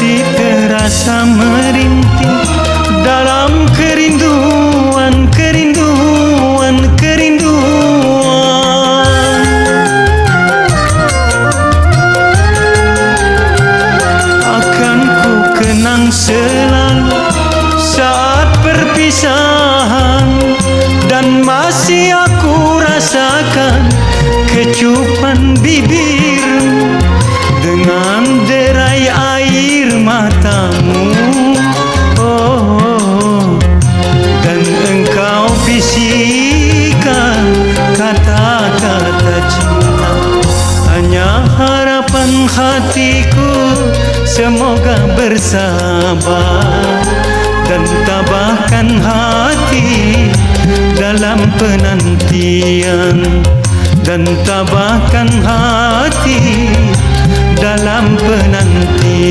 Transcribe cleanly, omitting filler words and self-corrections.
masih terasa merintih dalam kerinduan, kerinduan, kerinduan. Akan ku kenang selalu saat perpisahan, dan masih aku rasakan kecupan bibirmu dengan derai air matamu. Oh, dan engkau bisikan kata-kata cinta. Hanya harapan hatiku semoga bersabar dan tabahkan hati dalam penantian, dan tabahkan hati dalam penantian.